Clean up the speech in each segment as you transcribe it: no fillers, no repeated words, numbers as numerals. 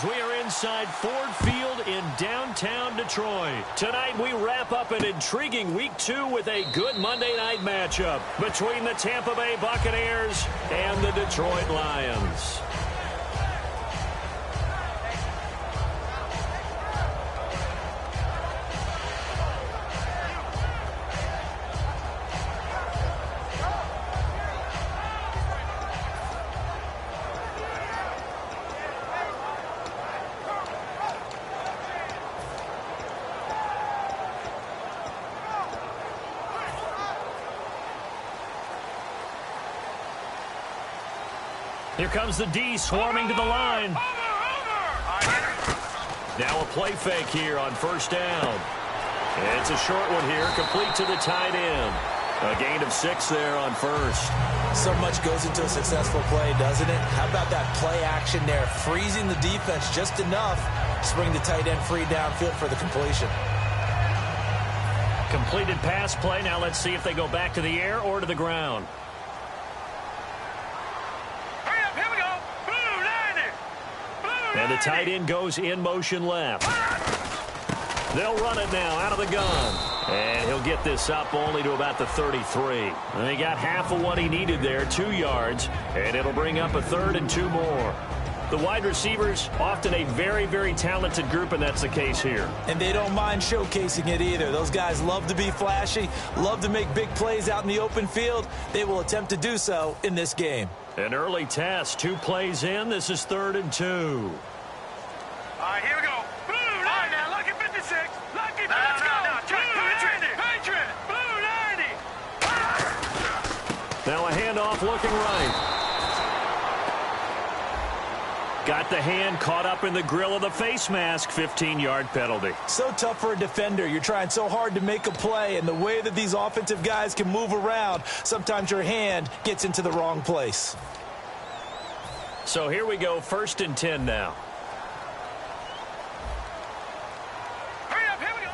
We are inside Ford Field in downtown Detroit. Tonight we wrap up an intriguing Week 2 with a good Monday night matchup between the Tampa Bay Buccaneers and the Detroit Lions. Here comes the D swarming to the line. Now a play fake here on first down. It's a short one here, complete to the tight end. A gain of 6 there on first. So much goes into a successful play, doesn't it? How about that play action there, freezing the defense just enough to bring the tight end free downfield for the completion. Completed pass play. Now let's see if they go back to the air or to the ground. And the tight end goes in motion left. They'll run it now out of the gun. And he'll get this up only to about the 33. And he got half of what he needed there, 2 yards. And it'll bring up a 3rd and 2 more. The wide receivers, often a very, very talented group, and that's the case here. And they don't mind showcasing it either. Those guys love to be flashy, love to make big plays out in the open field. They will attempt to do so in this game. An early test, 2 plays in. This is 3rd and 2. All right, here we go. Blue 90. All right, now, lucky 56. Lucky 56. Let's go. Patriot. Blue 90. Now a handoff looking right. Got the hand caught up in the grill of the face mask. 15-yard penalty. So tough for a defender. You're trying so hard to make a play, and the way that these offensive guys can move around, sometimes your hand gets into the wrong place. So here we go, 1st and 10 now. Hurry up, here we go.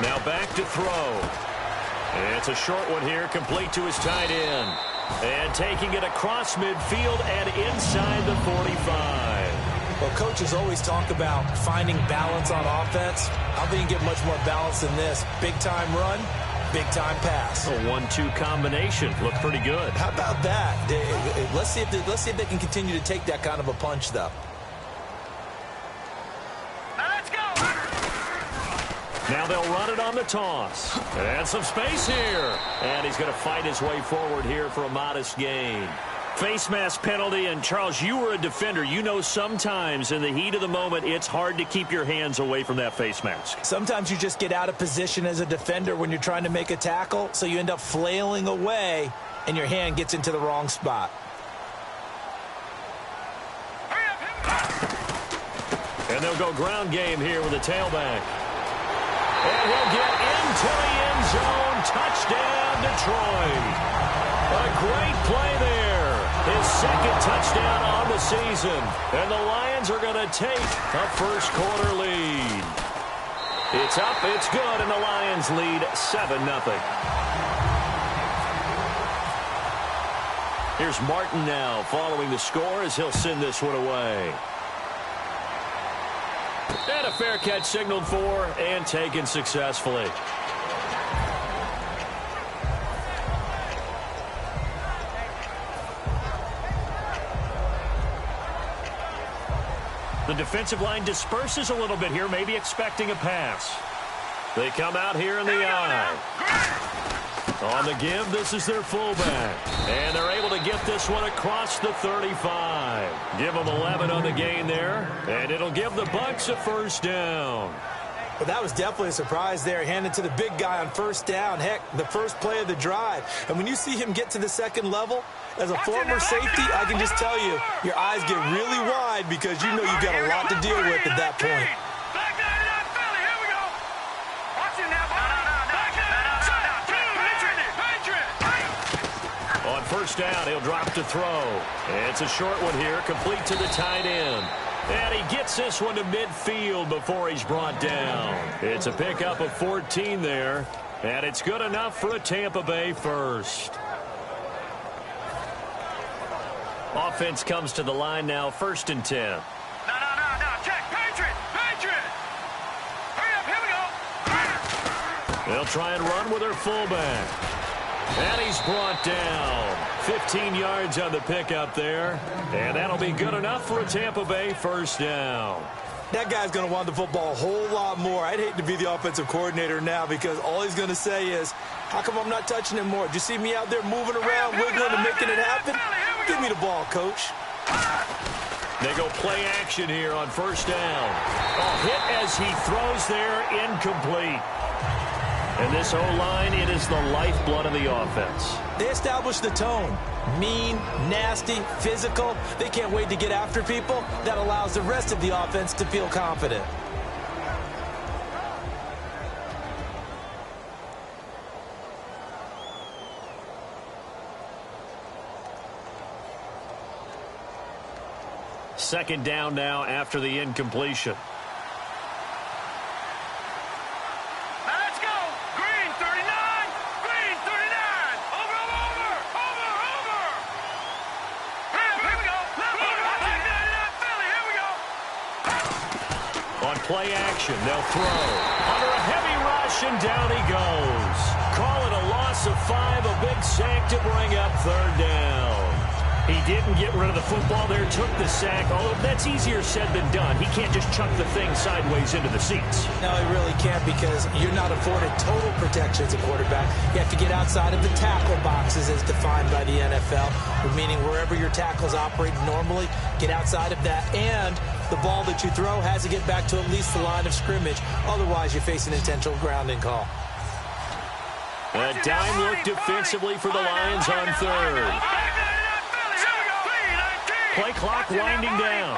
Now back to throw. It's a short one here, complete to his tight end. And taking it across midfield and inside the 45. Well, coaches always talk about finding balance on offense. I don't think you get much more balance than this. Big-time run, big-time pass. A 1-2 combination. Looked pretty good. How about that? Let's see if they can continue to take that kind of a punch, though. Now they'll run it on the toss. And some space here. And he's going to fight his way forward here for a modest gain. Face mask penalty. And, Charles, you were a defender. You know sometimes in the heat of the moment, it's hard to keep your hands away from that face mask. Sometimes you just get out of position as a defender when you're trying to make a tackle, so you end up flailing away, and your hand gets into the wrong spot. And they'll go ground game here with a tailback. And he'll get into the end zone. Touchdown, Detroit. A great play there. His 2nd touchdown on the season. And the Lions are going to take a first-quarter lead. It's up, it's good, and the Lions lead 7-0. Here's Martin now following the score as he'll send this one away. And a fair catch signaled for and taken successfully. The defensive line disperses a little bit here, maybe expecting a pass. They come out here in the eye. On the give, this is their fullback. And they're able to get this one across the 35. Give them 11 on the gain there. And it'll give the Bucs a first down. Well, that was definitely a surprise there, handed to the big guy on first down. Heck, the first play of the drive. And when you see him get to the second level, as a former safety, I can just tell you, your eyes get really wide because you know you've got a lot to deal with at that point. On first down, he'll drop to throw. It's a short one here, complete to the tight end. And he gets this one to midfield before he's brought down. It's a pickup of 14 there, and it's good enough for a Tampa Bay first. Offense comes to the line now, 1st and 10. They'll try and run with their fullback. And he's brought down. 15 yards on the pickup there. And that'll be good enough for a Tampa Bay first down. That guy's going to want the football a whole lot more. I'd hate to be the offensive coordinator now because all he's going to say is, how come I'm not touching it more? Did you see me out there moving around, wiggling and making it happen? Give me the ball, coach. They go play action here on first down. A hit as he throws there, incomplete. And this O-line, it is the lifeblood of the offense. They establish the tone. Mean, nasty, physical. They can't wait to get after people. That allows the rest of the offense to feel confident. Second down now after the incompletion. Let's go. Green 39. Green 39. Over. Here we go. Philly, here we go. On play action, they'll throw. Under a heavy rush, and down he goes. Call it a loss of 5, a big sack to bring up third down. He didn't get rid of the football there, took the sack. Although that's easier said than done. He can't just chuck the thing sideways into the seats. No, he really can't because you're not afforded total protection as a quarterback. You have to get outside of the tackle boxes as defined by the NFL, meaning wherever your tackles operate normally, get outside of that. And the ball that you throw has to get back to at least the line of scrimmage. Otherwise, you face an intentional grounding call. A dime look defensively for the Lions on third. Play clock winding down.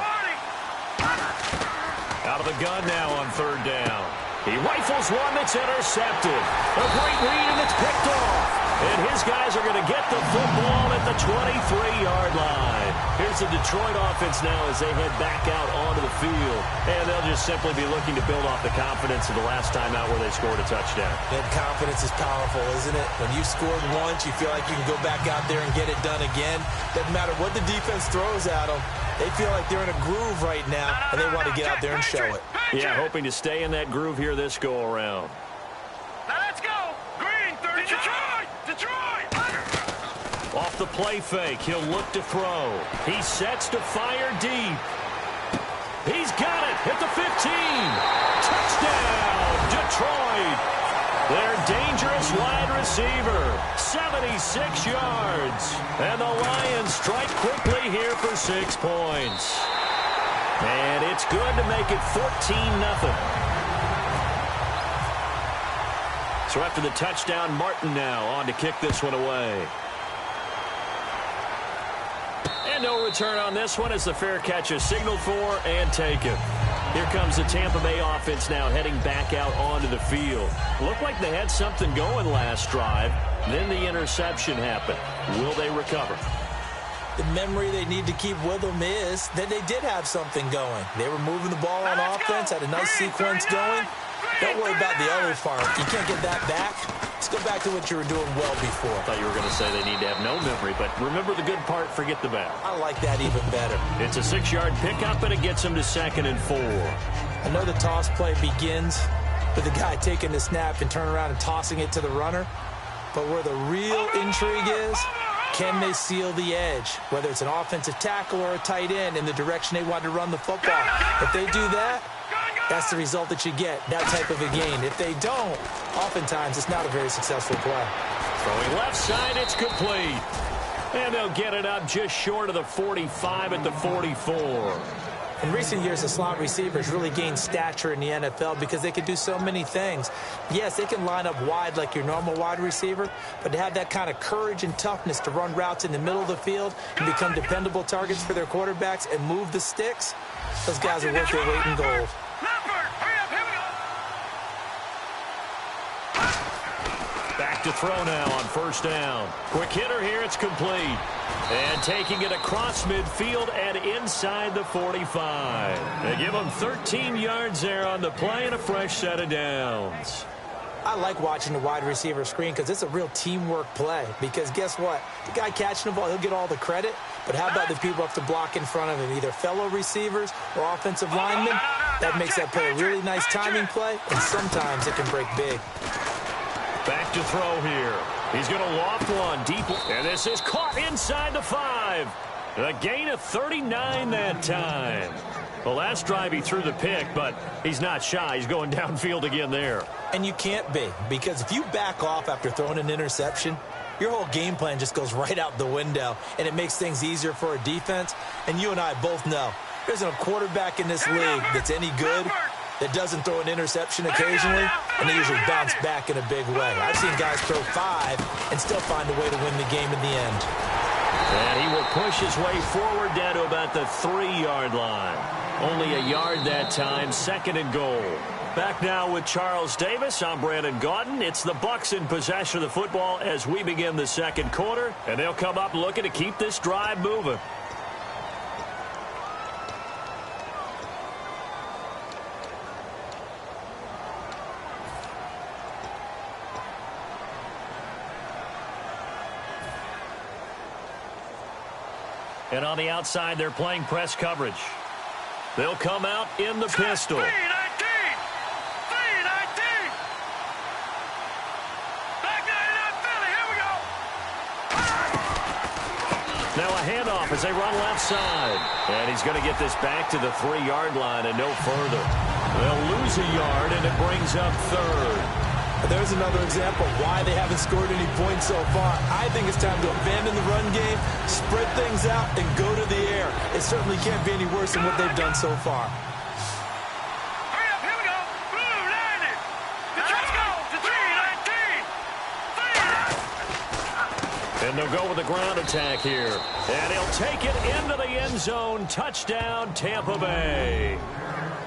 Out of the gun now on third down. He rifles one that's intercepted. A great read, and it's picked off. And his guys are going to get the football at the 23-yard line. Here's the Detroit offense now as they head back out onto the field. And they'll just simply be looking to build off the confidence of the last time out where they scored a touchdown. That confidence is powerful, isn't it? When you scored once, you feel like you can go back out there and get it done again. Doesn't matter what the defense throws at them. They feel like they're in a groove right now, and they want to get out there and show it. Yeah, hoping to stay in that groove here this go-around. Let's go. Green 30. Detroit. Off the play fake, he'll look to throw. He sets to fire deep. He's got it at the 15. Touchdown, Detroit. Their dangerous wide receiver, 76 yards. And the Lions strike quickly here for 6 points. And it's good to make it 14-0. So after the touchdown, Martin now on to kick this one away. And no return on this one as the fair catch is signaled for and taken. Here comes the Tampa Bay offense now heading back out onto the field. Looked like they had something going last drive. Then the interception happened. Will they recover? The memory they need to keep with them is that they did have something going. They were moving the ball on offense, had a nice sequence going. Don't worry about the other part. You can't get that back. Let's go back to what you were doing well before. I thought you were going to say they need to have no memory, but remember the good part, forget the bad. I like that even better. It's a 6-yard pickup, and it gets them to 2nd and 4. I know the toss play begins with the guy taking the snap and turning around and tossing it to the runner. But where the real intrigue is, can they seal the edge? Whether it's an offensive tackle or a tight end in the direction they want to run the football. If they do that, that's the result that you get, that type of a gain. If they don't, oftentimes it's not a very successful play. Throwing left side, it's complete. And they'll get it up just short of the 45 at the 44. In recent years, the slot receivers really gained stature in the NFL because they can do so many things. Yes, they can line up wide like your normal wide receiver, but to have that kind of courage and toughness to run routes in the middle of the field and become dependable targets for their quarterbacks and move the sticks, those guys are worth their weight in gold. Back to throw now on first down. Quick hitter here, it's complete. And taking it across midfield and inside the 45. They give them 13 yards there on the play and a fresh set of downs. I like watching the wide receiver screen because it's a real teamwork play. Because guess what? The guy catching the ball, he'll get all the credit. But how about the people up to block in front of him? Either fellow receivers or offensive linemen. That makes that play a really nice timing play, and sometimes it can break big. Back to throw here. He's going to loft one deep. And this is caught inside the 5. A gain of 39 that time. Well, last drive he threw the pick, but he's not shy. He's going downfield again there. And you can't be, because if you back off after throwing an interception, your whole game plan just goes right out the window, and it makes things easier for a defense. And you and I both know there's a quarterback in this league that's any good that doesn't throw an interception occasionally, and they usually bounce back in a big way. I've seen guys throw 5 and still find a way to win the game in the end. And he will push his way forward down to about the 3-yard line. Only a yard that time, 2nd and goal. Back now with Charles Davis. I'm Brandon Gaudin. It's the Bucks in possession of the football as we begin the second quarter, and they'll come up looking to keep this drive moving. And on the outside, they're playing press coverage. They'll come out in the pistol. 3-19. Back 99 Philly. Here we go. Now a handoff as they run left side. And he's going to get this back to the 3-yard line and no further. They'll lose a yard, and it brings up 3rd. There's another example of why they haven't scored any points so far. I think it's time to abandon the run game, spread things out, and go to the air. It certainly can't be any worse than what they've done so far. Hurry up, here we go. Blue 90. Let's go. To 3-19. And they'll go with the ground attack here. And he'll take it into the end zone. Touchdown, Tampa Bay.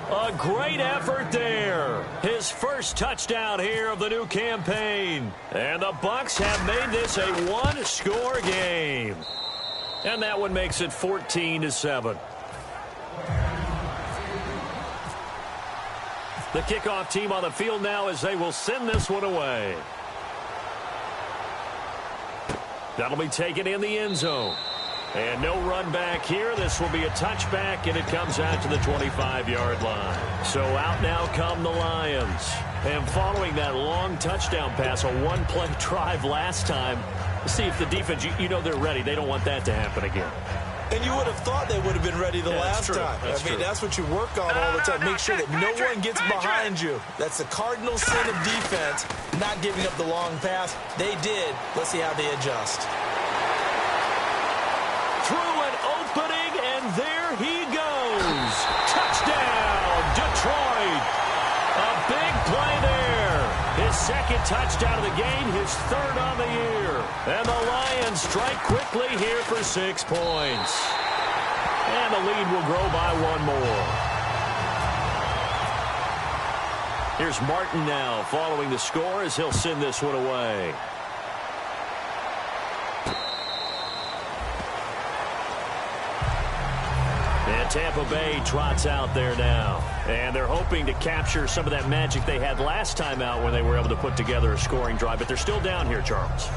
A great effort there. His first touchdown here of the new campaign. And the Bucks have made this a 1-score game. And that one makes it 14-7. The kickoff team on the field now as they will send this one away. That'll be taken in the end zone. And no run back here. This will be a touchback, and it comes out to the 25-yard line. So out now come the Lions. And following that long touchdown pass, a one-play drive last time, see if the defense, you know they're ready. They don't want that to happen again. And you would have thought they would have been ready the last time. That's what you work on all the time. Make sure that no one gets behind you. That's the cardinal sin of defense, not giving up the long pass. They did. Let's see how they adjust. Through an opening, and there he goes. Touchdown, Detroit. A big play there. His 2nd touchdown of the game, his 3rd on the year. And the Lions strike quickly here for 6 points. And the lead will grow by 1 more. Here's Martin now following the score as he'll send this one away. And Tampa Bay trots out there now. And they're hoping to capture some of that magic they had last time out when they were able to put together a scoring drive. But they're still down here, Charles.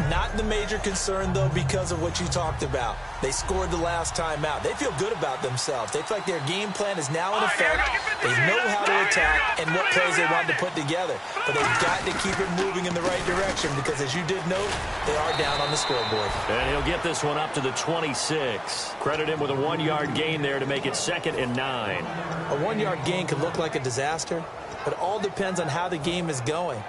Not the major concern, though, because of what you talked about. They scored the last time out. They feel good about themselves. They feel like their game plan is now in effect. They know how to attack and what plays they want to put together. But they've got to keep it moving in the right direction because, as you did note, they are down on the scoreboard. And he'll get this one up to the 26. Credit him with a 1-yard gain there to make it 2nd and 9. A 1-yard gain could look like a disaster, but it all depends on how the game is going.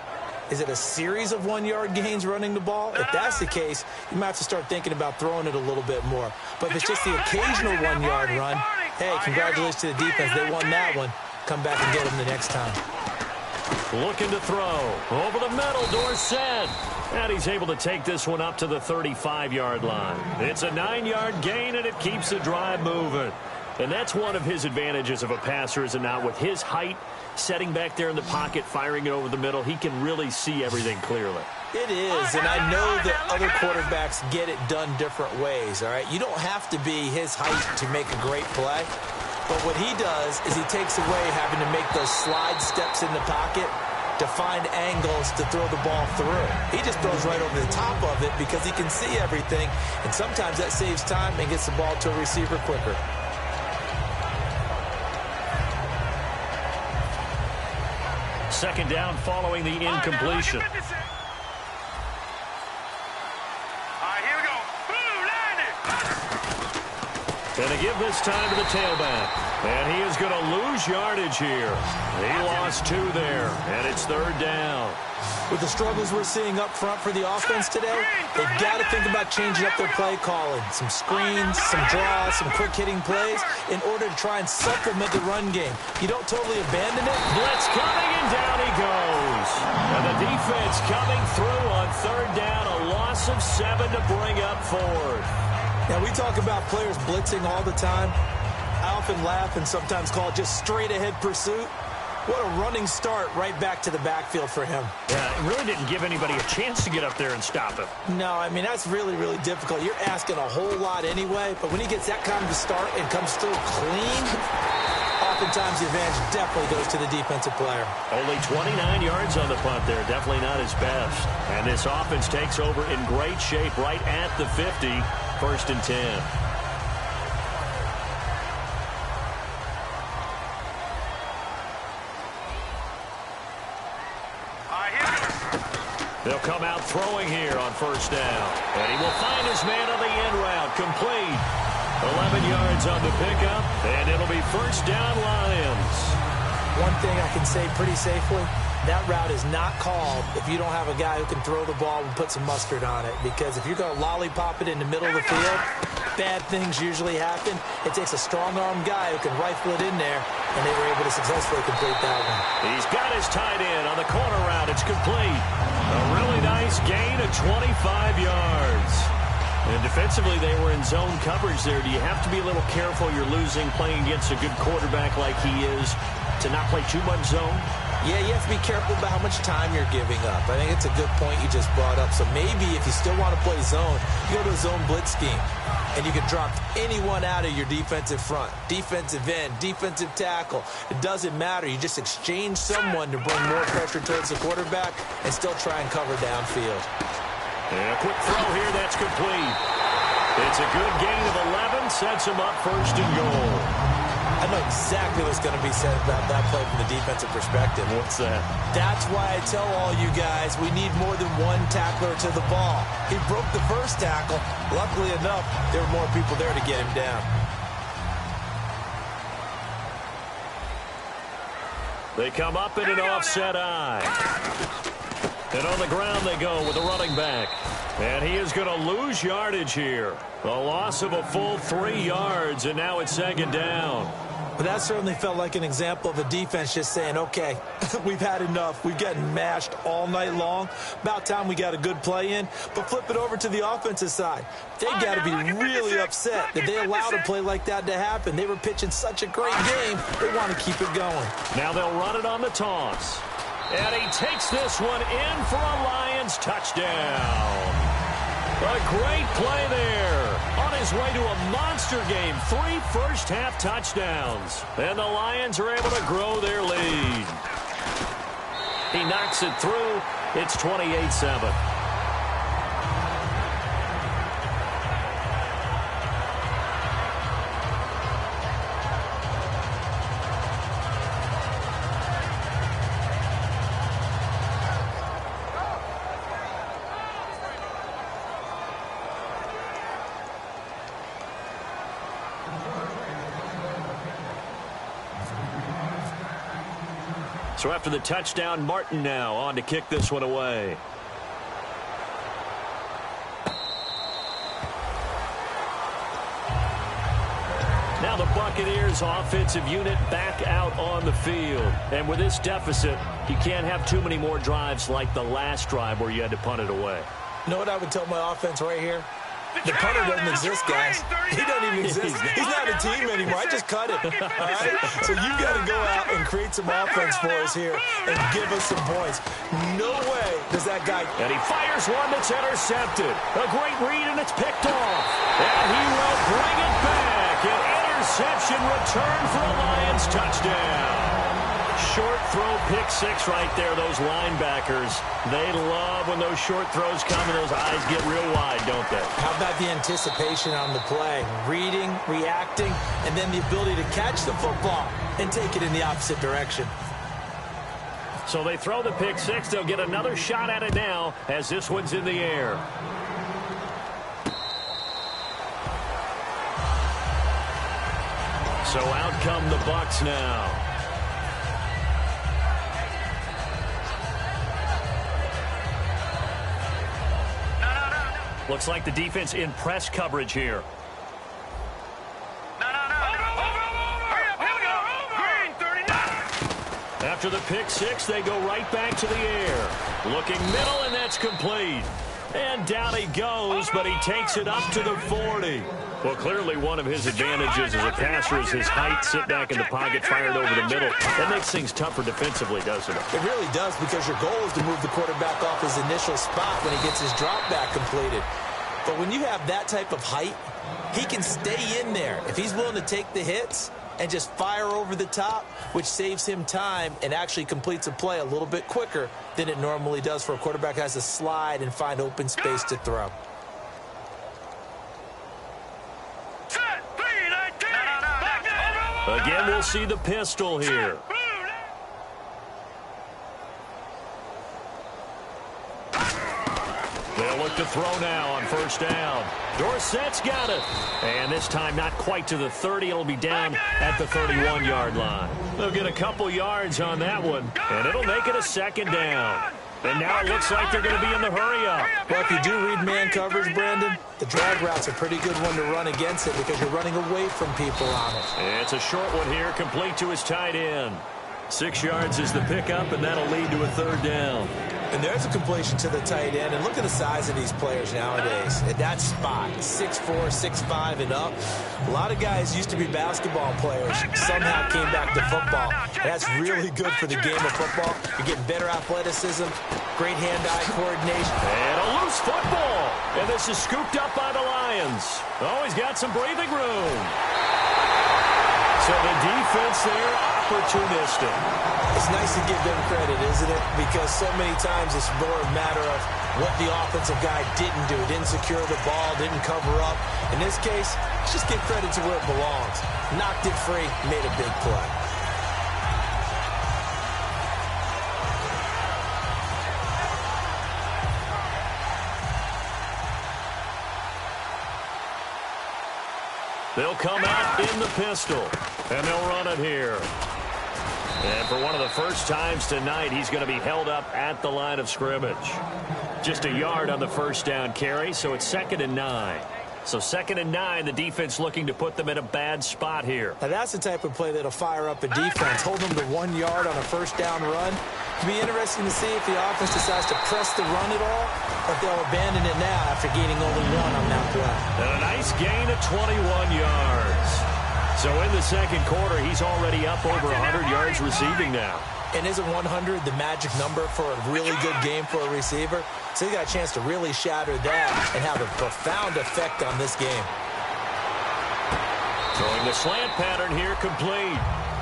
Is it a series of 1-yard gains running the ball? If that's the case, you might have to start thinking about throwing it a little bit more. But if it's just the occasional 1-yard run, hey, congratulations to the defense. They won that one. Come back and get them the next time. Looking to throw. Over the middle, Dorsett. And he's able to take this one up to the 35-yard line. It's a 9-yard gain, and it keeps the drive moving. And that's one of his advantages of a passer, is it not? With his height, setting back there in the pocket, firing it over the middle, he can really see everything clearly. It is, and I know that other quarterbacks get it done different ways, all right? You don't have to be his height to make a great play, but what he does is he takes away having to make those slide steps in the pocket to find angles to throw the ball through. He just throws right over the top of it because he can see everything, and sometimes that saves time and gets the ball to a receiver quicker. Second down following the incompletion. And they give this time to the tailback. And he is going to lose yardage here. He lost 2 there, and it's 3rd down. With the struggles we're seeing up front for the offense today, they've got to think about changing up their play calling. Some screens, some draws, some quick-hitting plays in order to try and supplement the run game. You don't totally abandon it. Blitz coming, and down he goes. And the defense coming through on 3rd down, a loss of 7 to bring up 4th. Now, we talk about players blitzing all the time. I often laugh and sometimes call it just straight-ahead pursuit. What a running start right back to the backfield for him. Yeah, it really didn't give anybody a chance to get up there and stop him. No, I mean, that's really, really difficult. You're asking a whole lot anyway, but when he gets that kind of a start and comes through clean, oftentimes the advantage definitely goes to the defensive player. Only 29 yards on the punt there. Definitely not his best. And this offense takes over in great shape right at the 50. 1st and 10. They'll come out throwing here on 1st down. And he will find his man on the end route. Complete. 11 yards on the pickup. And it'll be 1st down, Lions. One thing I can say pretty safely, that route is not called if you don't have a guy who can throw the ball and put some mustard on it. Because if you're going to lollipop it in the middle of the field, bad things usually happen. It takes a strong-arm guy who can rifle it in there, and they were able to successfully complete that one. He's got his tight end on the corner route. It's complete. A really nice gain of 25 yards. And defensively, they were in zone coverage there. Do you have to be a little careful? You're losing playing against a good quarterback like he is to not play too much zone? Yeah, you have to be careful about how much time you're giving up. I think it's a good point you just brought up. So maybe if you still want to play zone, you go to a zone blitz scheme. And you can drop anyone out of your defensive front. Defensive end, defensive tackle. It doesn't matter. You just exchange someone to bring more pressure towards the quarterback and still try and cover downfield. And a quick throw here, that's complete. It's a good gain of 11, sets him up 1st and goal. I know exactly what's going to be said about that play from the defensive perspective. What's that? That's why I tell all you guys we need more than one tackler to the ball. He broke the first tackle. Luckily enough, there were more people there to get him down. They come up in an offset eye. And on the ground they go with a running back. And he is going to lose yardage here. A loss of a full 3 yards, and now it's 2nd down. But that certainly felt like an example of a defense just saying, okay, we've had enough. We've gotten mashed all night long. About time we got a good play in. But flip it over to the offensive side. They've got to be really upset that they allowed a play like that to happen. They were pitching such a great game. They want to keep it going. Now they'll run it on the toss. And he takes this one in for a Lions touchdown. A great play there. On his way to a monster game. 3 first-half touchdowns. And the Lions are able to grow their lead. He knocks it through. It's 28-7. So after the touchdown, Martin now on to kick this one away. Now the Buccaneers offensive unit back out on the field. And with this deficit, you can't have too many more drives like the last drive where you had to punt it away. You know what I would tell my offense right here? The punter doesn't exist, guys. He doesn't even exist. He's not a team anymore. I just cut it. All right? So you've got to go out and create some offense for us here and give us some points. No way does that guy. And he fires one that's intercepted. A great read, and it's picked off. And he will bring it back. An interception return for a Lions touchdown. Short throw, pick six right there. Those linebackers, they love when those short throws come and those eyes get real wide, don't they? How about the anticipation on the play? Reading, reacting, and then the ability to catch the football and take it in the opposite direction. So they throw the pick six. They'll get another shot at it now as this one's in the air. So out come the Bucs now. Looks like the defense in press coverage here. After the pick six, they go right back to the air. Looking middle, and that's complete. And down he goes, but he takes it up to the 40. Well, clearly one of his advantages as a passer is his height, sit back in the pocket, fired over the middle. That makes things tougher defensively, doesn't it? It really does, because your goal is to move the quarterback off his initial spot when he gets his drop back completed. But when you have that type of height, he can stay in there if he's willing to take the hits and just fire over the top, which saves him time and actually completes a play a little bit quicker than it normally does for a quarterback who has to slide and find open space to throw. Again, we'll see the pistol here. They'll look to throw now on first down. Dorsett's got it. And this time not quite to the 30. It'll be down at the 31-yard line. They'll get a couple yards on that one, and it'll make it a second down. And now it looks like they're going to be in the hurry-up. Well, if you do read man coverage, Brandon, the drag route's a pretty good one to run against it because you're running away from people on it. It's a short one here, complete to his tight end. 6 yards is the pickup, and that'll lead to a third down. And there's a completion to the tight end. And look at the size of these players nowadays. At that spot, 6'4", 6'5", and up. A lot of guys used to be basketball players. Somehow came back to football. And that's really good for the game of football. You're getting better athleticism, great hand-eye coordination. And a loose football. And this is scooped up by the Lions. Oh, he's got some breathing room. So the defense there, opportunistic. It's nice to give them credit, isn't it? Because so many times it's more a matter of what the offensive guy didn't do. Didn't secure the ball, didn't cover up. In this case, let's just give credit to where it belongs. Knocked it free, made a big play. They'll come out in the pistol, and they'll run it here. And for one of the first times tonight, he's going to be held up at the line of scrimmage. Just a yard on the first down carry, so it's 2nd and 9. So 2nd and 9, the defense looking to put them in a bad spot here. Now that's the type of play that'll fire up a defense. Hold them to 1 yard on a first down run. It'll be interesting to see if the offense decides to press the run at all, or if they'll abandon it now after gaining only 1 on that play. And a nice gain of 21 yards. So in the second quarter, he's already up over 100 yards receiving now. And isn't 100 the magic number for a really good game for a receiver? So he got a chance to really shatter that and have a profound effect on this game. Throwing the slant pattern here complete.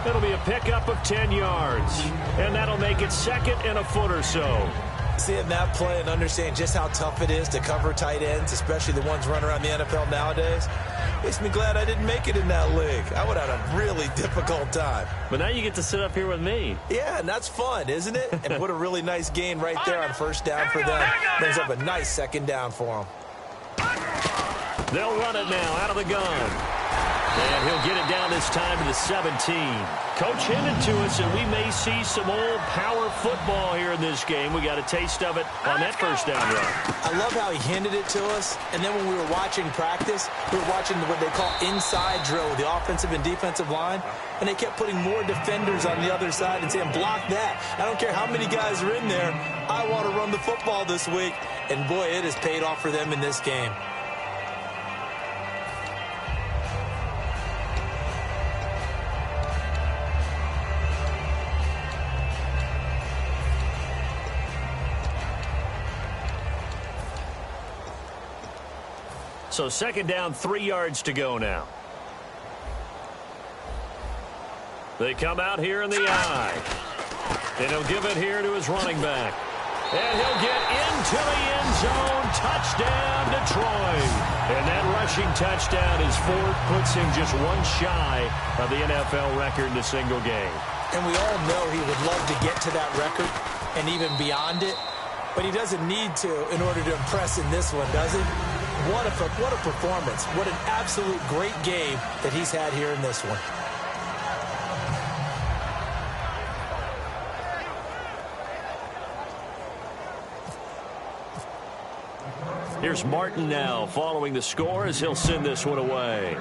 It'll be a pickup of 10 yards. And that'll make it 2nd and a foot or so. Seeing that play and understanding just how tough it is to cover tight ends, especially the ones running around the NFL nowadays, makes me glad I didn't make it in that league. I would have had a really difficult time. But now you get to sit up here with me. Yeah, and that's fun, isn't it? And what a really nice gain right there on first down for them. Brings up a nice second down for them. They'll run it now out of the gun. And he'll get it down this time to the 17. Coach hinted to us, and we may see some old power football here in this game. We got a taste of it on that first down run. I love how he hinted it to us, and then when we were watching practice, we were watching what they call inside drill with the offensive and defensive line, and they kept putting more defenders on the other side and saying, block that. I don't care how many guys are in there. I want to run the football this week. And, boy, it has paid off for them in this game. So 2nd down, 3 yards to go now. They come out here in the eye. And he'll give it here to his running back. And he'll get into the end zone. Touchdown, Detroit. And that rushing touchdown is 4th, puts him just 1 shy of the NFL record in a single game. And we all know he would love to get to that record and even beyond it. But he doesn't need to in order to impress in this one, does he? What a performance. What an absolute great game that he's had here in this one. Here's Martin now following the score as he'll send this one away.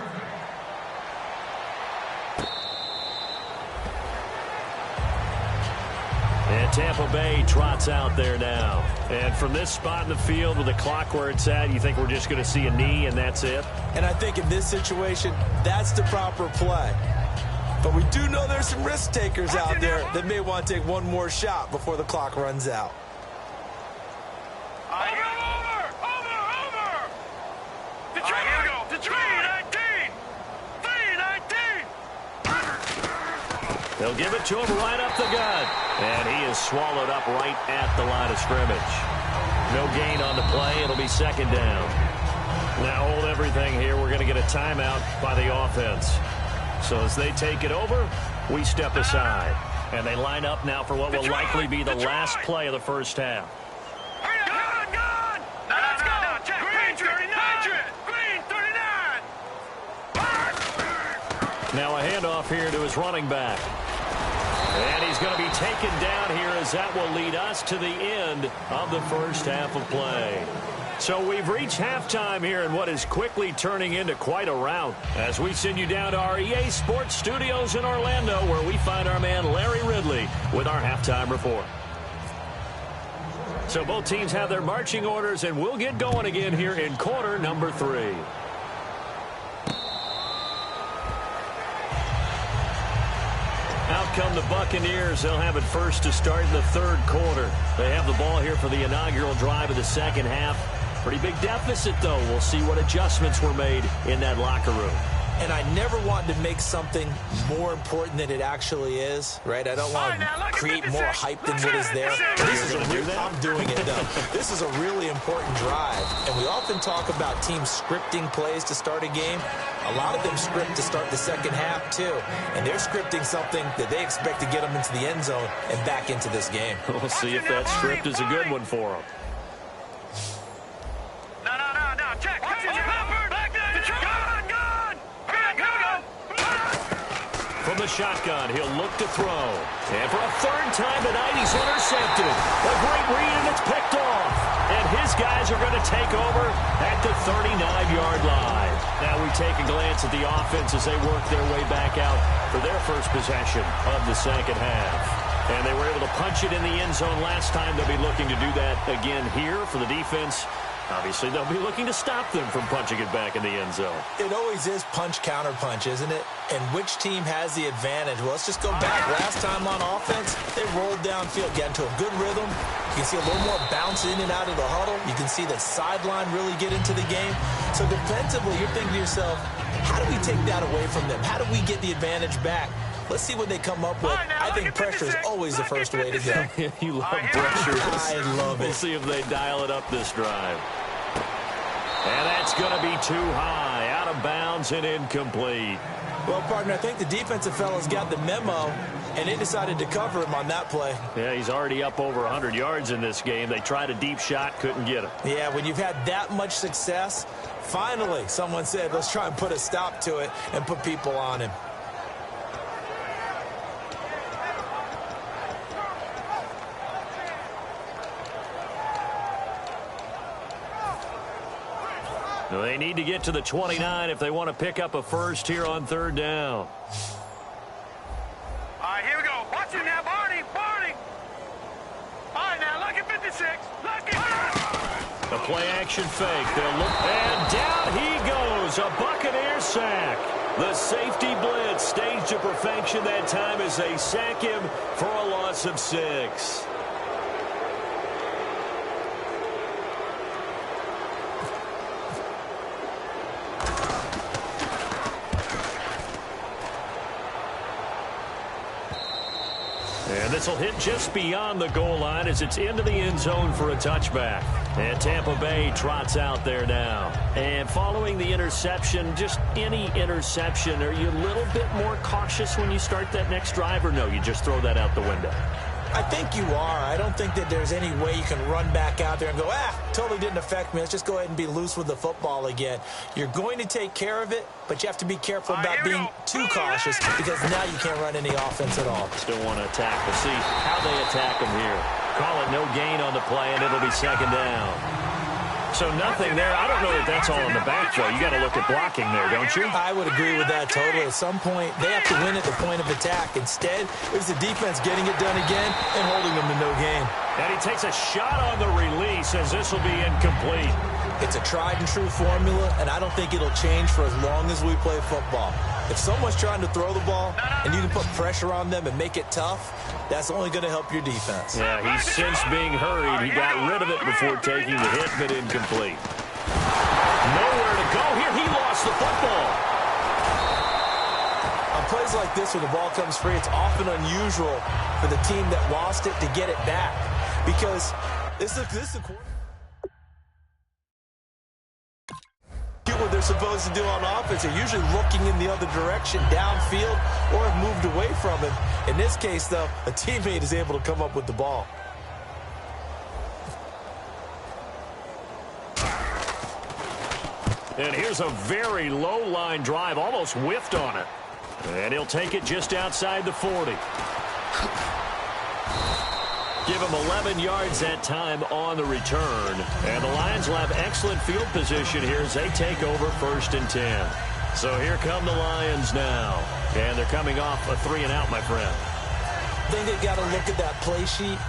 And Tampa Bay trots out there now. And from this spot in the field with the clock where it's at, you think we're just going to see a knee and that's it? And I think in this situation, that's the proper play. But we do know there's some risk takers out there that may want to take one more shot before the clock runs out. Over! Detroit, here we go. Detroit! 3-19! They'll give it to him right up the gut. And he is swallowed up right at the line of scrimmage. No gain on the play. It'll be second down. Now hold everything here. We're going to get a timeout by the offense. So as they take it over, we step aside. And they line up now for what will likely be the last play of the first half. Gone! Let's go! Check! Green 39! Green 39! Now a handoff here to his running back. And he's going to be taken down here as that will lead us to the end of the first half of play. So we've reached halftime here in what is quickly turning into quite a rout as we send you down to our EA Sports Studios in Orlando where we find our man Larry Ridley with our halftime report. So both teams have their marching orders and we'll get going again here in quarter number 3. Out come the Buccaneers. They'll have it first to start in the third quarter. They have the ball here for the inaugural drive of the second half. Pretty big deficit, though. We'll see what adjustments were made in that locker room. And I never wanted to make something more important than it actually is, right? I don't want to create more hype than what is there. I'm doing it, though. This is a really important drive. And we often talk about teams scripting plays to start a game. A lot of them script to start the second half, too. And they're scripting something that they expect to get them into the end zone and back into this game. We'll see if that script is a good one for them. No. Check. From the shotgun, he'll look to throw. And for a third time tonight, he's intercepted. A great read, and it's picked off. And his guys are going to take over at the 39-yard line. Now we take a glance at the offense as they work their way back out for their first possession of the second half. And they were able to punch it in the end zone last time. They'll be looking to do that again here for the defense. Obviously, they'll be looking to stop them from punching it back in the end zone. It always is punch-counter-punch, isn't it? And which team has the advantage? Well, let's just go back. Last time on offense, they rolled downfield, get into a good rhythm. You can see a little more bounce in and out of the huddle. You can see the sideline really get into the game. So defensively, you're thinking to yourself, how do we take that away from them? How do we get the advantage back? Let's see what they come up with. I think pressure is always the first way to go. You love pressure. I love it. We'll see if they dial it up this drive. And that's going to be too high, out of bounds and incomplete. Well, partner, I think the defensive fellas got the memo, and they decided to cover him on that play. Yeah, he's already up over 100 yards in this game. They tried a deep shot, couldn't get him. Yeah, when you've had that much success, finally someone said, let's try and put a stop to it and put people on him. They need to get to the 29 if they want to pick up a first here on third down. All right, here we go. Watch it now, Barney. All right, now, lucky 56. Lucky. A play-action fake. They'll look, and down he goes. A Buccaneer sack. The safety blitz staged to perfection that time as they sack him for a loss of 6. And this will hit just beyond the goal line as it's into the end zone for a touchback. And Tampa Bay trots out there now. And following the interception, just any interception, are you a little bit more cautious when you start that next drive, or no, you just throw that out the window? I think you are. I don't think that there's any way you can run back out there and go, totally didn't affect me. Let's just go ahead and be loose with the football again. You're going to take care of it, but you have to be careful about being too cautious because now you can't run any offense at all. Still want to attack. We'll see how they attack them here. Call it no gain on the play, and it'll be second down. So nothing there. I don't know that that's all in the back, though. You got to look at blocking there, don't you? I would agree with that totally. At some point, they have to win at the point of attack. Instead, it was the defense getting it done again and holding them to no gain. And he takes a shot on the release as this will be incomplete. It's a tried-and-true formula, and I don't think it'll change for as long as we play football. If someone's trying to throw the ball and you can put pressure on them and make it tough, that's only going to help your defense. Yeah, he's since being hurried. He got rid of it before taking the hit, but incomplete. Nowhere to go here. He lost the football. On plays like this, when the ball comes free, it's often unusual for the team that lost it to get it back, because this is a quarter. What they're supposed to do on offense. They're usually looking in the other direction, downfield, or have moved away from him. In this case, though, a teammate is able to come up with the ball. And here's a very low line drive, almost whiffed on it. And he'll take it just outside the 40. Give him 11 yards that time on the return. And the Lions will have excellent field position here as they take over 1st and 10. So here come the Lions now. And they're coming off a 3-and-out, my friend. I think they've got to look at that play sheet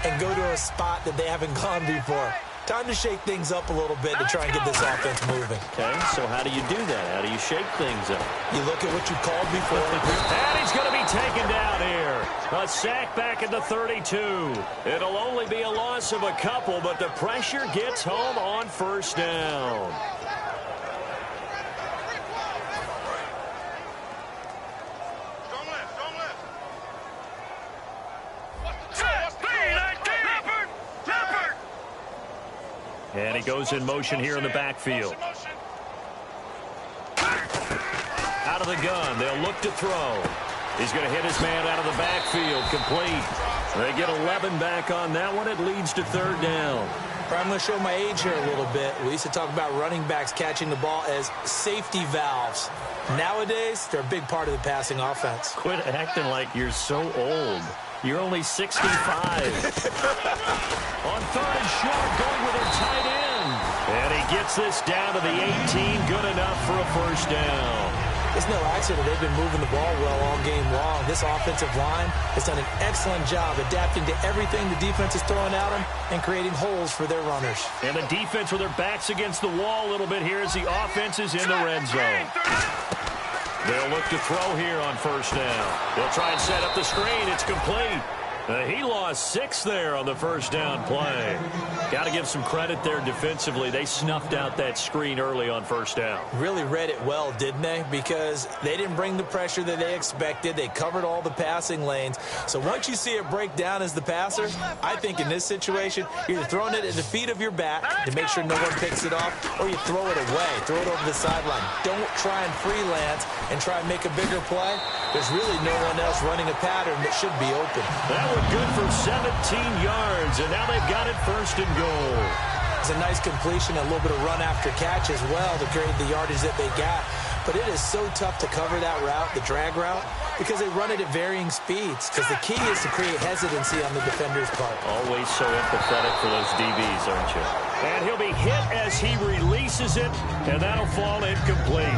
and go to a spot that they haven't gone before. Time to shake things up a little bit to try and get this offense moving. Okay, so how do you do that? How do you shake things up? You look at what you called before. And he's going to be taken down here. A sack back at the 32. It'll only be a loss of a couple, but the pressure gets home on 1st down. And he goes in motion here in the backfield. Out of the gun. They'll look to throw. He's going to hit his man out of the backfield. Complete. They get 11 back on that one. It leads to 3rd down. I'm going to show my age here a little bit. We used to talk about running backs catching the ball as safety valves. Nowadays, they're a big part of the passing offense. Quit acting like you're so old. You're only 65. On 3rd and short, going with a tight end. And he gets this down to the 18. Good enough for a 1st down. It's no accident they've been moving the ball well all game long. This offensive line has done an excellent job adapting to everything the defense is throwing at them and creating holes for their runners. And the defense with their backs against the wall a little bit here as the offense is in the red zone. They'll look to throw here on 1st down. They'll try and set up the screen. It's complete. He lost 6 there on the 1st down play. Got to give some credit there defensively. They snuffed out that screen early on 1st down. Really read it well, didn't they? Because they didn't bring the pressure that they expected. They covered all the passing lanes. So once you see it break down as the passer, I think in this situation, you're throwing it at the feet of your back to make sure no one picks it off, or you throw it away, throw it over the sideline. Don't try and freelance and try and make a bigger play. There's really no one else running a pattern that should be open. That was good for 17 yards, and now they've got it 1st and goal. It's a nice completion, a little bit of run after catch as well to create the yardage that they got. But it is so tough to cover that route, the drag route, because they run it at varying speeds. Because the key is to create hesitancy on the defender's part. Always so empathetic for those DBs, aren't you? And he'll be hit as he releases it, and that'll fall incomplete.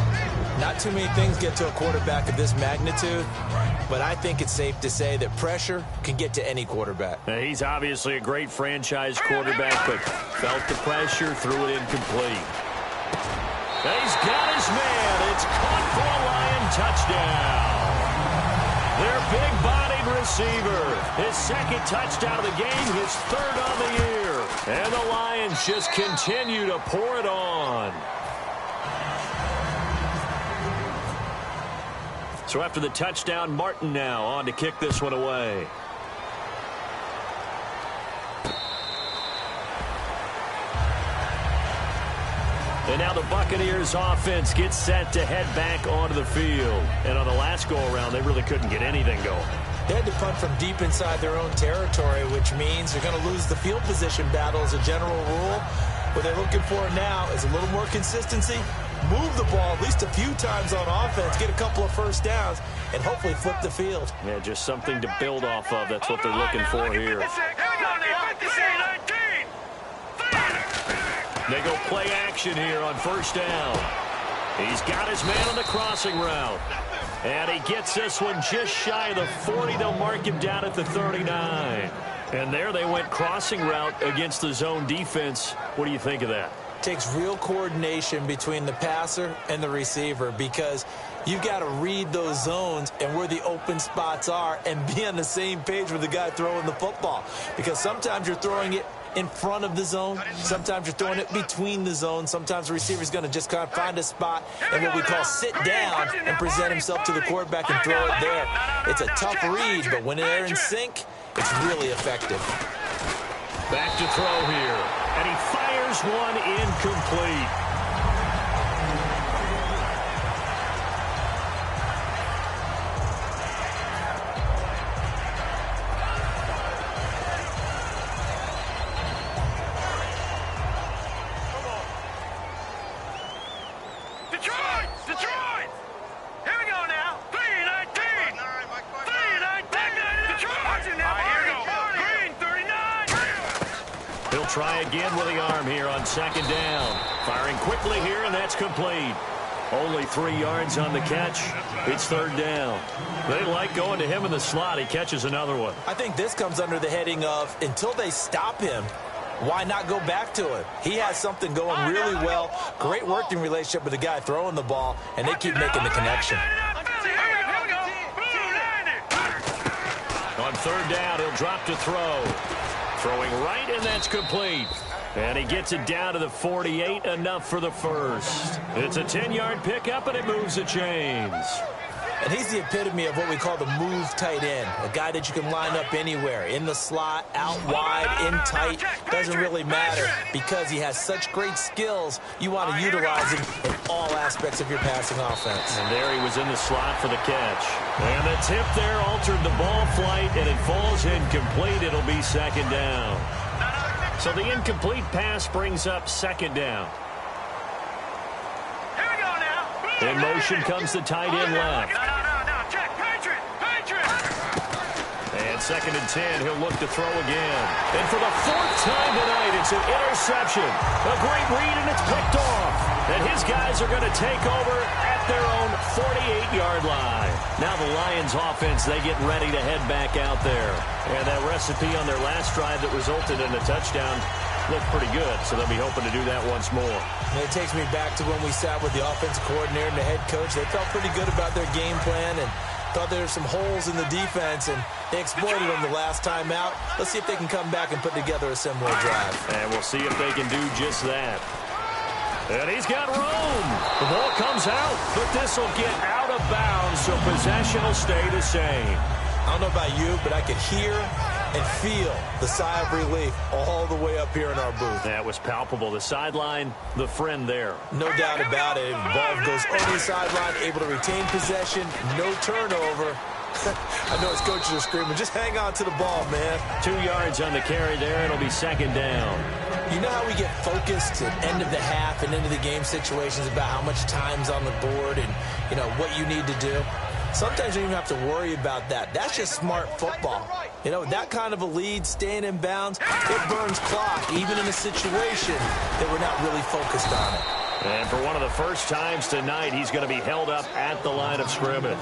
Not too many things get to a quarterback of this magnitude, but I think it's safe to say that pressure can get to any quarterback. He's obviously a great franchise quarterback, but felt the pressure, threw it incomplete. He's got his man. It's caught for a Lion touchdown. Their big-bodied receiver. His 2nd touchdown of the game, his 3rd on the year. And the Lions just continue to pour it on. So after the touchdown, Martin now on to kick this one away. And now the Buccaneers offense gets set to head back onto the field. And on the last go-around, they really couldn't get anything going. They had to punt from deep inside their own territory, which means they're going to lose the field position battle as a general rule. What they're looking for now is a little more consistency, move the ball at least a few times on offense, get a couple of 1st downs, and hopefully flip the field. Yeah, just something to build off of. That's what they're looking for here. They go play action here on first down. He's got his man on the crossing route. And he gets this one just shy of the 40. They'll mark him down at the 39. And there they went crossing route against the zone defense. What do you think of that? Takes real coordination between the passer and the receiver because you've got to read those zones and where the open spots are and be on the same page with the guy throwing the football. Because sometimes you're throwing it in front of the zone. Sometimes you're throwing it between the zones. Sometimes the receiver's going to just kind of find a spot and what we call sit down and present himself to the quarterback and throw it there. It's a tough read, but when they're in sync, it's really effective. Back to throw here. And he fires one incomplete. Detroit! Here we go now. 3-19. 3-19. Detroit. Here we go. Green, 39. He'll try again with the arm here on second down. Firing quickly here, and that's complete. Only 3 yards on the catch. It's third down. They like going to him in the slot. He catches another one. I think this comes under the heading of until they stop him, why not go back to him? He has something going really well. Great working relationship with the guy throwing the ball, and they keep making the connection. On third down, he'll drop to throw. Throwing right, and that's complete. And he gets it down to the 48, enough for the first. It's a 10-yard pickup, and it moves the chains. And he's the epitome of what we call the move tight end, a guy that you can line up anywhere, in the slot, out wide, in tight, doesn't really matter because he has such great skills. You want to utilize him in all aspects of your passing offense. And there he was in the slot for the catch. And the tip there altered the ball flight, and it falls incomplete. It'll be second down. So the incomplete pass brings up second down. Here we go now. In motion comes the tight end left. No. Check. Patriot. And second and 10, he'll look to throw again. And for the 4th time tonight, it's an interception. A great read, and it's picked off. And his guys are going to take over at their own 48-yard line. Now the Lions offense, they get ready to head back out there. And that recipe on their last drive that resulted in a touchdown looked pretty good, so they'll be hoping to do that once more. And it takes me back to when we sat with the offensive coordinator and the head coach. They felt pretty good about their game plan and thought there were some holes in the defense, and they exploited them the last time out. Let's see if they can come back and put together a similar drive. And we'll see if they can do just that. And he's got room. The ball comes out, but this will get out of bounds, so possession will stay the same. I don't know about you, but I could hear and feel the sigh of relief all the way up here in our booth. That was palpable. The sideline, the friend there. No doubt about it. The ball goes over the sideline, able to retain possession, no turnover. I know his coaches are screaming, just hang on to the ball, man. 2 yards on the carry there. It'll be second down. You know how we get focused at end of the half and into the game situations about how much time's on the board and, you know, what you need to do? Sometimes you don't even have to worry about that. That's just smart football. You know, that kind of a lead, staying in bounds, it burns clock, even in a situation that we're not really focused on it. And for one of the first times tonight, he's going to be held up at the line of scrimmage.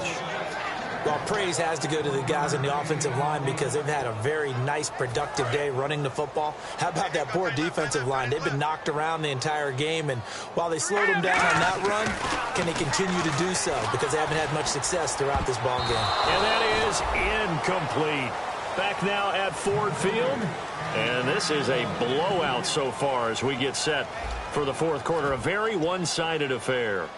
Well, praise has to go to the guys in the offensive line because they've had a very nice, productive day running the football. How about that poor defensive line? They've been knocked around the entire game, and while they slowed them down on that run, can they continue to do so? Because they haven't had much success throughout this ball game. And that is incomplete. Back now at Ford Field, and this is a blowout so far as we get set for the fourth quarter. A very one-sided affair.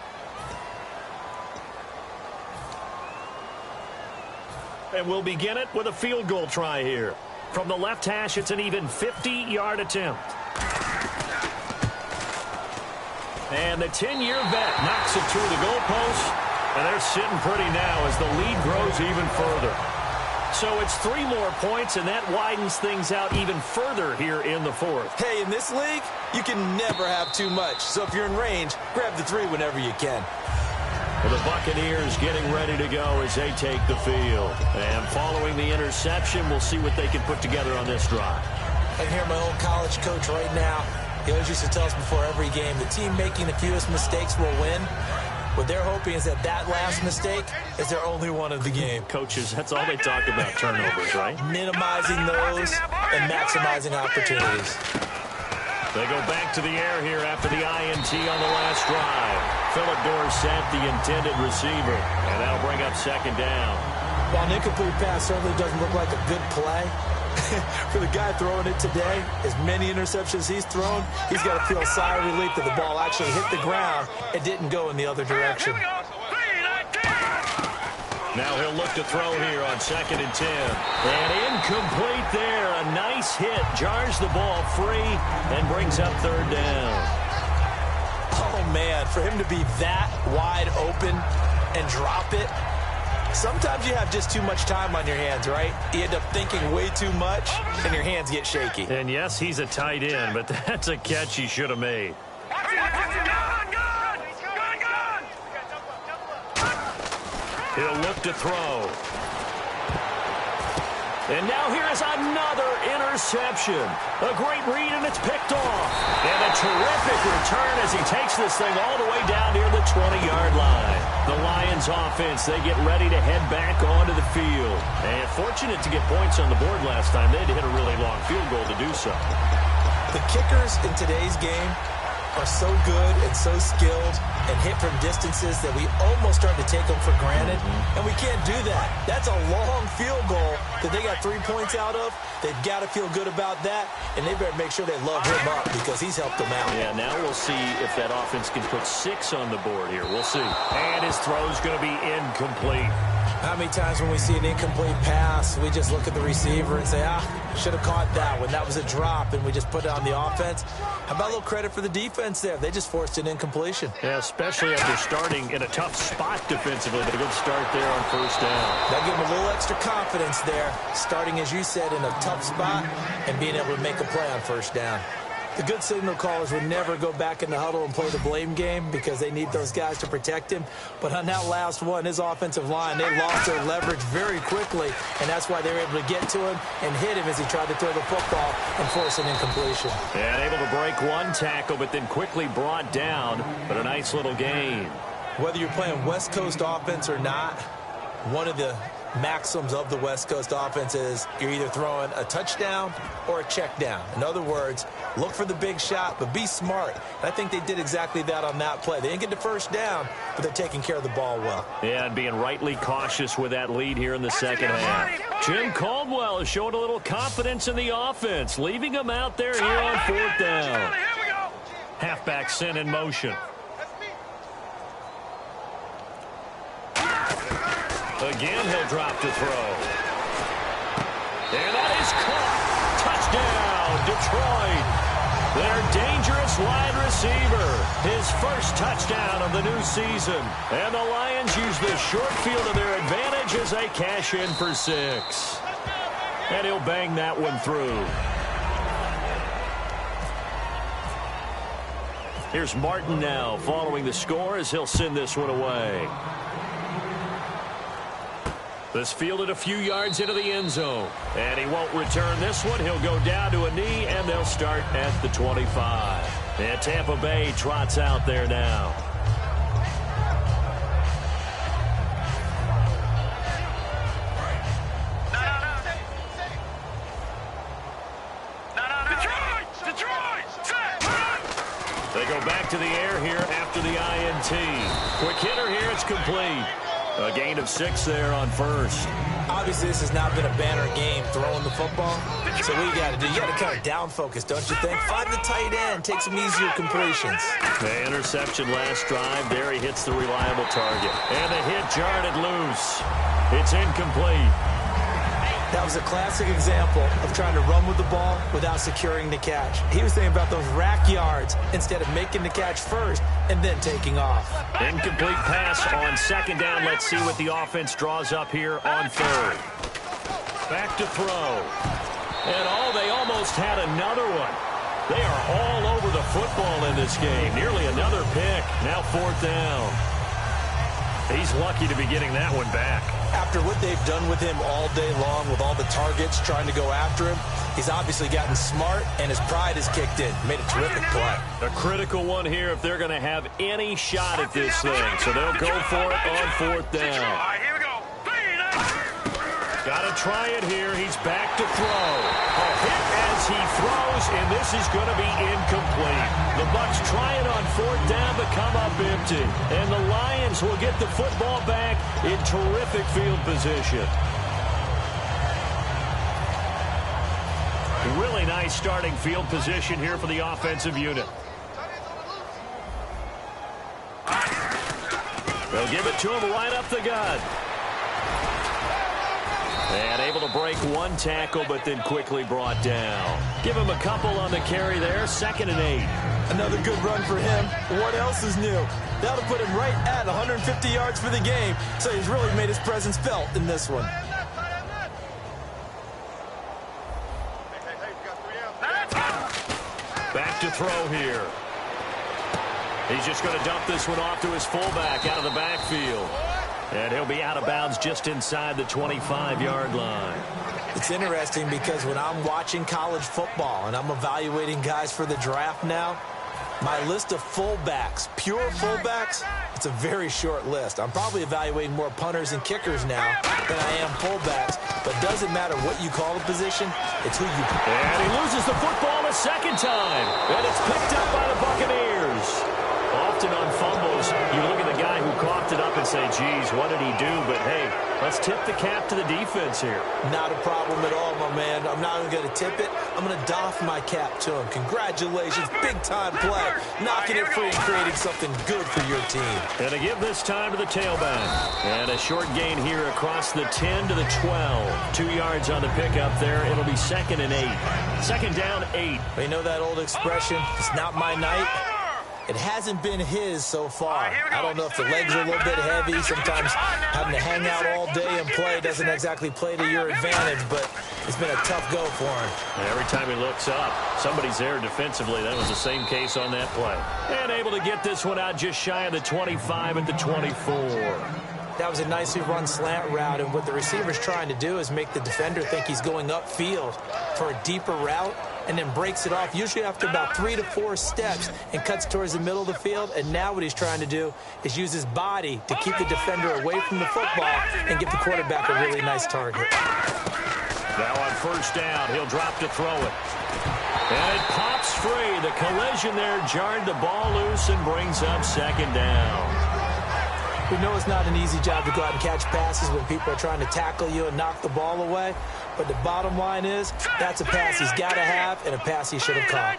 And we'll begin it with a field goal try here. From the left hash, it's an even 50-yard attempt. And the 10-year vet knocks it through the goalpost. And they're sitting pretty now as the lead grows even further. So it's 3 more points, and that widens things out even further here in the fourth. Hey, in this league, you can never have too much. So if you're in range, grab the 3 whenever you can. Well, the Buccaneers getting ready to go as they take the field. And following the interception, we'll see what they can put together on this drive. I can hear my old college coach right now He always used to tell us before every game, the team making the fewest mistakes will win. What they're hoping is that last mistake is their only one of the game. Coaches, that's all they talk about, turnovers, right? Minimizing those and maximizing opportunities. They go back to the air here after the INT on the last drive. Philip Dorsett, the intended receiver, and that'll bring up second down. While an incomplete pass certainly doesn't look like a good play, for the guy throwing it today, as many interceptions he's thrown, he's got to feel a sigh of relief that the ball actually hit the ground and didn't go in the other direction. Now he'll look to throw here on 2nd and 10. And incomplete there. A nice hit. Jars the ball free and brings up 3rd down. Oh, man, for him to be that wide open and drop it. Sometimes you have just too much time on your hands, right? You end up thinking way too much, and your hands get shaky. And yes, he's a tight end, but that's a catch he should have made. He'll look to throw. And now here is another interception. A great read, and it's picked off. And a terrific return as he takes this thing all the way down near the 20-yard line. The Lions offense, they get ready to head back onto the field. And fortunate to get points on the board last time. They had to hit a really long field goal to do so. The kickers in today's game are so good and so skilled and hit from distances that we almost start to take them for granted, and we can't do that. That's a long field goal that they got 3 points out of. They've got to feel good about that, and they better make sure they love him up because he's helped them out. Yeah, now we'll see if that offense can put 6 on the board here. We'll see. And his throw's going to be incomplete. How many times when we see an incomplete pass, we just look at the receiver and say, should have caught that one. That was a drop, and we just put it on the offense. How about a little credit for the defense there? They just forced an incompletion. Yeah, especially after starting in a tough spot defensively, but a good start there on 1st down. That gave them a little extra confidence there, starting, as you said, in a tough spot and being able to make a play on 1st down. The good signal callers would never go back in the huddle and play the blame game because they need those guys to protect him. But on that last one, his offensive line, they lost their leverage very quickly, and that's why they were able to get to him and hit him as he tried to throw the football and force an incompletion. And able to break one tackle, but then quickly brought down. But a nice little gain. Whether you're playing West Coast offense or not, one of the maxims of the West Coast offense is you're either throwing a touchdown or a check down. In other words, look for the big shot, but be smart. And I think they did exactly that on that play. They didn't get the 1st down, but they're taking care of the ball well. Yeah, and being rightly cautious with that lead here in the 2nd half. Jim Caldwell has showed a little confidence in the offense, leaving him out there here on 4th down. Halfback sent in motion. Again, he'll drop to throw. And that is caught. Touchdown, Detroit. Their dangerous wide receiver. His 1st touchdown of the new season. And the Lions use the short field to their advantage as they cash in for 6. And he'll bang that one through. Here's Martin now following the score as he'll send this one away. This fielded a few yards into the end zone. And he won't return this one. He'll go down to a knee, and they'll start at the 25. And Tampa Bay trots out there now. They go back to the air here after the INT. Quick hitter here, it's complete. A gain of 6 there on 1st. Obviously, this has not been a banner game throwing the football. So what you got to do, you got to kind of down focus, don't you think? Find the tight end, take some easier completions. The interception last drive. There he hits the reliable target. And the hit jarred it loose. It's incomplete. That was a classic example of trying to run with the ball without securing the catch. He was thinking about those rack yards instead of making the catch first and then taking off. Incomplete pass on 2nd down. Let's see what the offense draws up here on 3rd. Back to throw. And they almost had another one. They are all over the football in this game. Nearly another pick. Now 4th down. He's lucky to be getting that one back. after what they've done with him all day long, with all the targets trying to go after him, he's obviously gotten smart, and his pride has kicked in. Made a terrific play. A critical one here if they're going to have any shot at this thing. So they'll go for it on fourth down. All right, here we go. Got to try it here. He's back to throw. A hit as he throws, and this is going to be incomplete. The Bucs trying on fourth down but come up empty. And the Lions will get the football back in terrific field position. Really nice starting field position here for the offensive unit. They'll give it to him right up the gut. And able to break one tackle, but then quickly brought down. Give him a couple on the carry there. 2nd and 8. Another good run for him. What else is new? That'll put him right at 150 yards for the game. So he's really made his presence felt in this one. Back to throw here. He's just going to dump this one off to his fullback out of the backfield. And he'll be out of bounds just inside the 25-yard line. It's interesting because when I'm watching college football and I'm evaluating guys for the draft now, my list of fullbacks, pure fullbacks, it's a very short list. I'm probably evaluating more punters and kickers now than I am fullbacks. But it doesn't matter what you call the position, it's who you pick. And he loses the football a second time. And it's picked up by the Buccaneers. Often on fumbles, you look at the guy who coughed it up and say, geez, what did he do? But, hey, let's tip the cap to the defense here. Not a problem at all, my man. I'm not even going to tip it. I'm going to doff my cap to him. Congratulations. Big-time play. Knocking it free and creating something good for your team. And to give this time to the tailback. And a short gain here across the 10 to the 12. 2 yards on the pickup there. It'll be 2nd and 8. 2nd down, 8. You know that old expression, it's not my night? It hasn't been his so far. I don't know if the legs are a little bit heavy. Sometimes having to hang out all day and play doesn't exactly play to your advantage, but it's been a tough go for him. And every time he looks up, somebody's there defensively. That was the same case on that play. And able to get this one out just shy of the 25 at the 24. That was a nicely run slant route, and what the receiver's trying to do is make the defender think he's going upfield for a deeper route, and then breaks it off, usually after about 3 to 4 steps, and cuts towards the middle of the field. And now what he's trying to do is use his body to keep the defender away from the football and give the quarterback a really nice target. Now on first down, he'll drop to throw it. And it pops free. The collision there jarred the ball loose and brings up 2nd down. We know it's not an easy job to go out and catch passes when people are trying to tackle you and knock the ball away. But the bottom line is, that's a pass he's got to have and a pass he should have caught.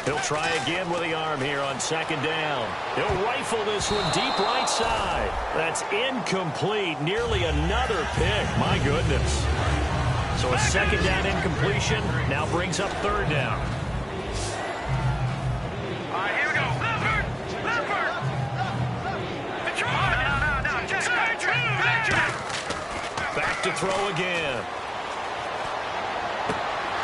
He'll try again with the arm here on 2nd down. He'll rifle this one deep right side. That's incomplete. Nearly another pick. My goodness. So a 2nd down incompletion now brings up 3rd down. All right, here we go. Leopard! Back to throw again.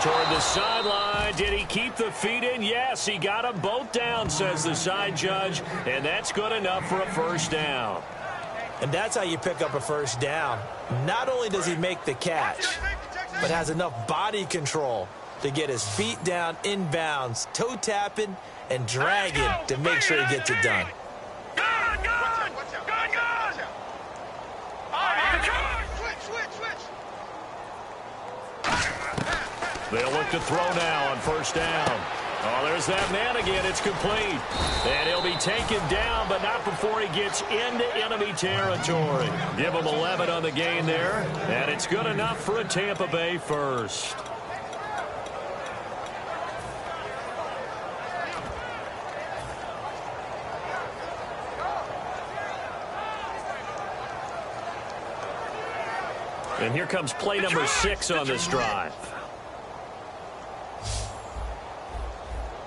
Toward the sideline. Did he keep the feet in? Yes, he got them both down, says the side judge. And that's good enough for a 1st down. And that's how you pick up a 1st down. Not only does he make the catch, but has enough body control to get his feet down inbounds, toe tapping and dragging to make sure he gets it done. They'll look to throw now on 1st down. Oh, there's that man again. It's complete. And he'll be taken down, but not before he gets into enemy territory. Give him 11 on the gain there, and it's good enough for a Tampa Bay 1st. And here comes play number 6 on this drive.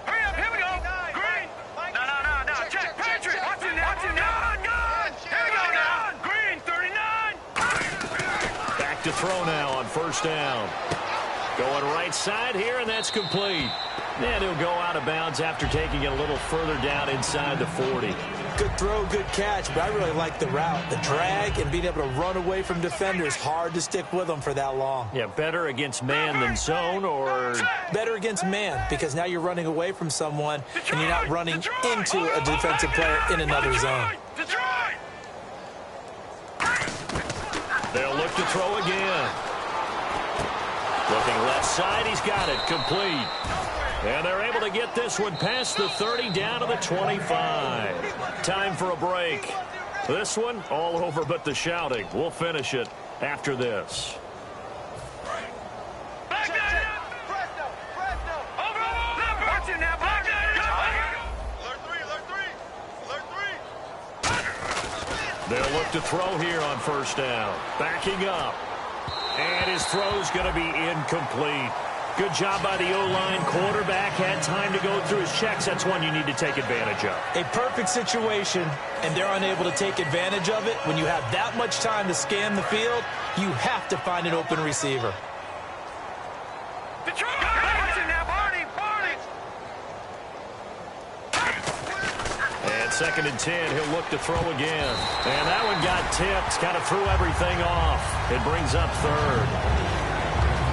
Hurry up, here we go. Green. No. Check. Patrick. Watch him now. Gun. Here we go now. Green, 39. Back to throw now on 1st down. Going right side here, and that's complete. And he'll go out of bounds after taking it a little further down inside the 40. good throw, good catch, but I really like the route. The drag and being able to run away from defenders, hard to stick with them for that long. Yeah, better against man than zone, or? Better against man, because now you're running away from someone and you're not running into a defensive player in another zone. They'll look to throw again. Looking left side, he's got it, complete. And they're able to get this one past the 30 down to the 25. Time for a break. This one, all over but the shouting. We'll finish it after this. They'll look to throw here on first down. Backing up. And his throw's going to be incomplete. Good job by the O-line. Quarterback had time to go through his checks. That's one you need to take advantage of. A perfect situation, and they're unable to take advantage of it. When you have that much time to scan the field, you have to find an open receiver. And 2nd and 10, he'll look to throw again. And that one got tipped, kind of threw everything off. It brings up 3rd.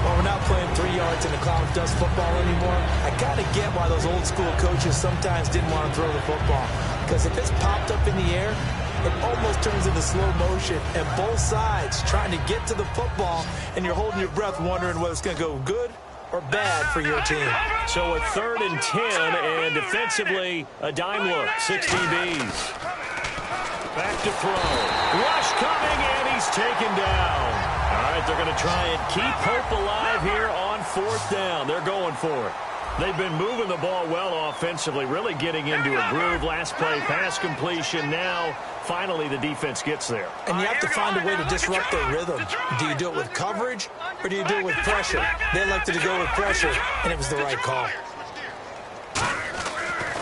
Well, we're not playing 3 yards in a cloud of dust football anymore. I got to get why those old school coaches sometimes didn't want to throw the football. Because if it's popped up in the air, it almost turns into slow motion. And both sides trying to get to the football, and you're holding your breath wondering whether it's going to go good or bad for your team. So a 3rd and 10, and defensively, a dime look, 16 Bs. Back to throw. Rush coming, and he's taken down. All right, they're going to try and keep hope alive here on 4th down. They're going for it. They've been moving the ball well offensively, really getting into a groove. Last play, pass completion. Now, finally, the defense gets there. And you have to find a way to disrupt their rhythm. Do you do it with coverage, or do you do it with pressure? They elected to go with pressure, and it was the right call.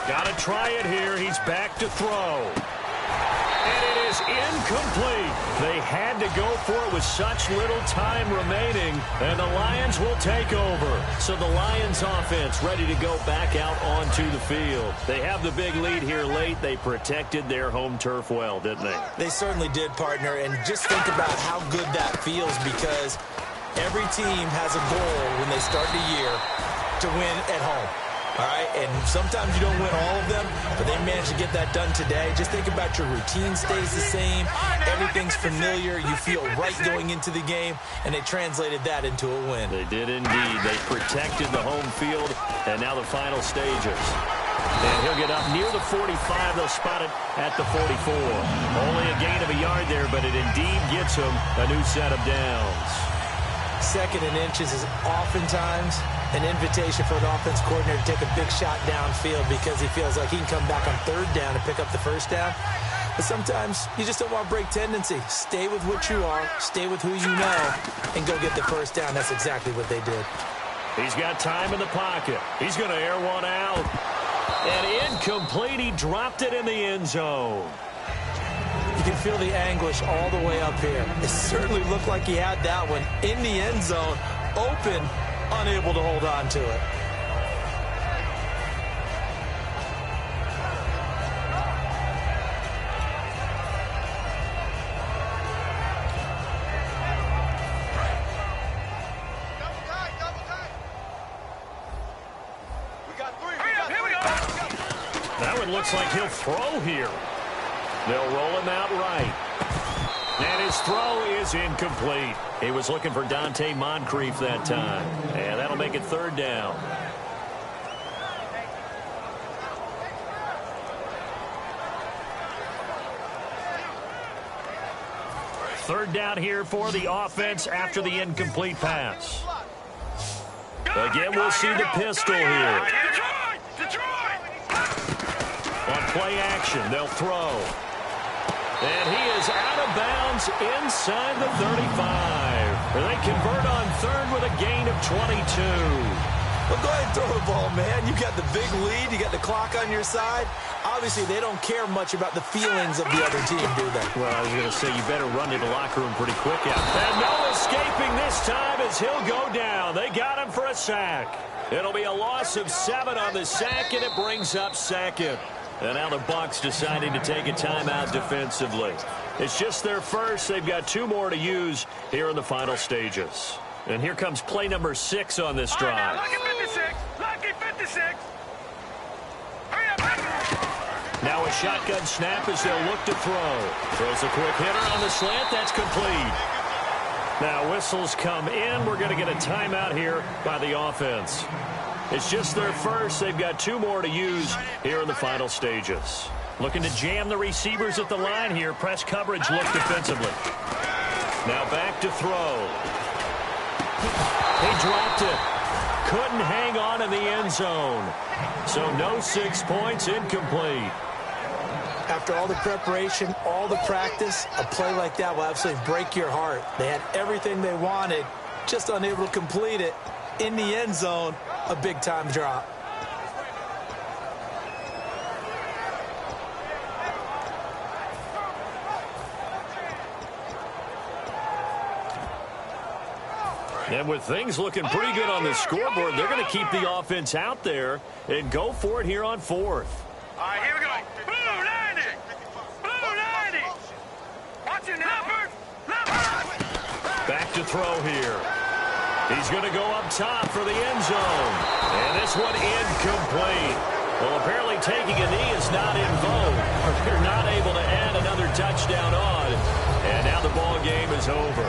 Got to try it here. He's back to throw. And it is incomplete. They had to go for it with such little time remaining, and the Lions will take over. So the Lions offense ready to go back out onto the field. They have the big lead here late. They protected their home turf well, didn't they? They certainly did, partner, and just think about how good that feels, because every team has a goal when they start the year to win at home. All right, and sometimes you don't win all of them, but they managed to get that done today. Just think about your routine stays the same. Everything's familiar. You feel right going into the game, and they translated that into a win. They did indeed. They protected the home field, and now the final stages. And he'll get up near the 45. They'll spot it at the 44. Only a gain of a yard there, but it indeed gets him a new set of downs. 2nd and inches is oftentimes an invitation for an offense coordinator to take a big shot downfield because he feels like he can come back on 3rd down and pick up the 1st down. But sometimes you just don't want to break tendency. Stay with what you are, stay with who you know, and go get the 1st down. That's exactly what they did. He's got time in the pocket. He's going to air one out. And incomplete. He dropped it in the end zone. You can feel the anguish all the way up here. It certainly looked like he had that one in the end zone, open, unable to hold on to it. That one looks like he'll throw here. They'll roll him out right. And his throw is incomplete. He was looking for Dante Moncrief that time. And that'll make it 3rd down. Third down here for the offense after the incomplete pass. Again, we'll see the pistol here. On play action, they'll throw. And he is out of bounds inside the 35. They convert on 3rd with a gain of 22. Well, go ahead and throw the ball, man. You got the big lead. You got the clock on your side. Obviously, they don't care much about the feelings of the other team, do they? Well, I was going to say, you better run to the locker room pretty quick out. And no escaping this time as he'll go down. They got him for a sack. It'll be a loss of 7 on the sack, and it brings up 2nd. And now the Bucs deciding to take a timeout defensively. It's just their first. They've got 2 more to use here in the final stages. And here comes play number 6 on this drive. Now, lucky 56. Lucky 56. Hurry up. Now a shotgun snap as they'll look to throw. Throws a quick hitter on the slant. That's complete. Now whistles come in. We're going to get a timeout here by the offense. It's just their first. They've got 2 more to use here in the final stages. Looking to jam the receivers at the line here. Press coverage look defensively. Now back to throw. He dropped it. Couldn't hang on in the end zone. So no 6 points, incomplete. After all the preparation, all the practice, a play like that will absolutely break your heart. They had everything they wanted, just unable to complete it. In the end zone, a big-time drop. And with things looking pretty good on the scoreboard, they're going to keep the offense out there and go for it here on 4th. All right, here we go. Blue 90. Blue 90. Watch it now. Back to throw here. He's going to go up top for the end zone. And this one incomplete. Well, apparently taking a knee is not in vogue. They're not able to add another touchdown on. And now the ball game is over.